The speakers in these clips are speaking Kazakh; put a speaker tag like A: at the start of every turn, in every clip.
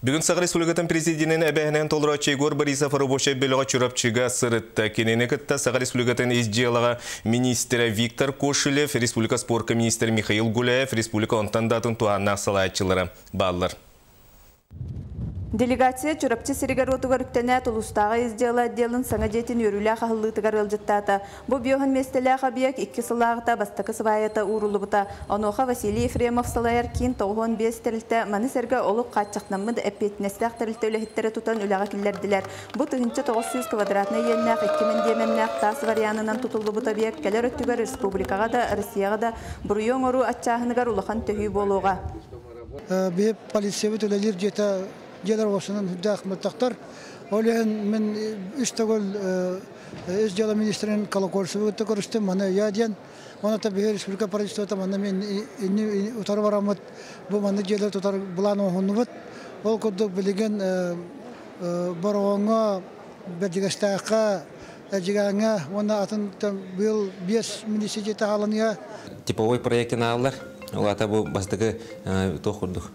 A: Бүгін Сағыр Республикатын президентін әбәхінен толыра Чейгор Борисов Рабочай бөліға чүрапчыға сырытта. Кенені күтті Сағыр Республикатын изжиялыға министрі Виктор Кошелев, Республика спорка министрі Михаил Гуляев, Республика онтандатын туанна салайчылары баллар.
B: Делегация чурапчы сиригар отугар үктәнә тулустағы издела отделын саңа жетин өрілі қағылытығар өлжіттата. Бұ биоған местелі қабияк 2 сылағыта бастықы сыбайыта урулы бұта. Оноға Василий Ефремов салайар кейін 95 тәрілті маны сәргі олық қатчақнамыд әппетінестіғ тәрілті өліхеттері тұтан үліға келерділер. Бұ тұхынчы 900 квадратны елінәқ 2000 деменнәқ тас варианынан тұтылды бұта бияк кәлер өттігар республикаға да, Россияға да бұрыйон ору атчағынығар улақан төхүй болуға.
C: Бейіп полиция өтілелер жета Gelir olsunun hüddak mültaktır. Öyle men üstegol İzcala Ministrinin kalakorsu öte görüştüm. Bana yadiyen. Ona tabi her Respublika Partisi öte bana men utar varamut. Bu bana gelir tutar bulan ohunuvut. Ol koduk bilgen baroğuna berdigastaka ejiganga ona atın bil 5 minisiyete halınıya.
D: Tiповой проектен алар. Олата бу бастыгы тохурдук.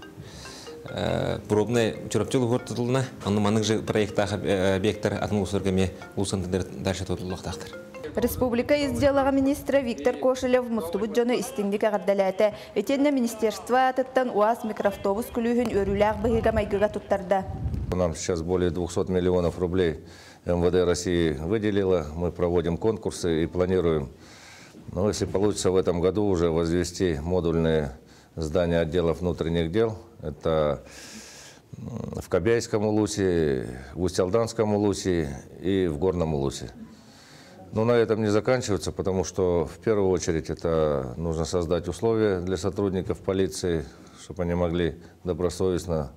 D: Пробная чурапчылы ғортытылына, оның маның жы проекттағы объекттар атмосферге ұлсындыр дәрші тұтылықтақтыр.
B: Республика издиялыға министрі Виктор Кошелев мұстыбыт жоны істіңдік ағырдаләті. Өтенне министерство атыттан УАЗ микроавтобус күлігін өріләғ бұғыға майгыға тұттарды.
E: Нам сейчас более 200 миллионов рублей МВД России выделило. Мы проводим конкурсы и планируем, если получится в этом году, уже возвести модульные здания отделов внутренних дел. Это в Кобяйском улусе, в Усть-Алданском улусе и в Горном улусе. Но на этом не заканчивается, потому что в первую очередь это нужно создать условия для сотрудников полиции, чтобы они могли добросовестно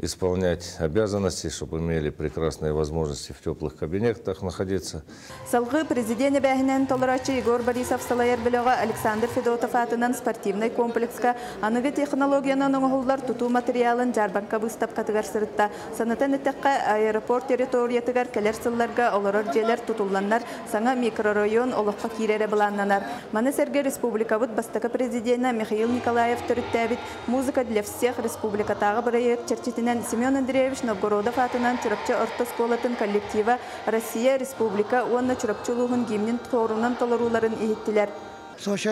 E: исполнять обязанности, чтобы имели прекрасные возможности в теплых кабинетах находиться.
B: Салгы президент бәһинен толырачы Егор Борисов салайыр біліға Александр Федотов атынан спортивный комплекска анығы технологияның оңғылар тұту материалын жарбанқа бұстап қатығар сырытта. Санатан әттіққа аэропорт территориятығар кәлер сылларға оларыр желер тұтуланар саңа микрорайон олыққа кейрері бұланнанар. Маны сәрге республикабыт бастықы президенті Михаил Николаев түріттәбіт музыка для всех республикатағы проект чертетінен Семен Андреевич Новгородов атынан чурапчы ортосколатын коллектива Россия Республика онна чурапчылығын гимнин торунан толыруларын ехеттілер.
C: Соша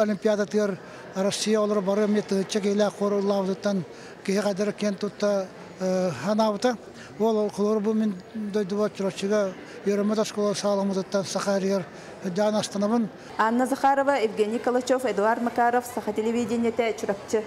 C: Олимпиада тер Россия олар бары меті чекейлі қорылауыдықтан кейі қадыр кен тұтта ханауыта. Ол құлыр бұл мен дойдыва чурапчыға Еремет оскола саламыдықтан Сахарияр Дан Астанабын.
B: Анна Захарова, Евгений Калачев, Эдуард Макаров, Саха телевидениете чурапчы.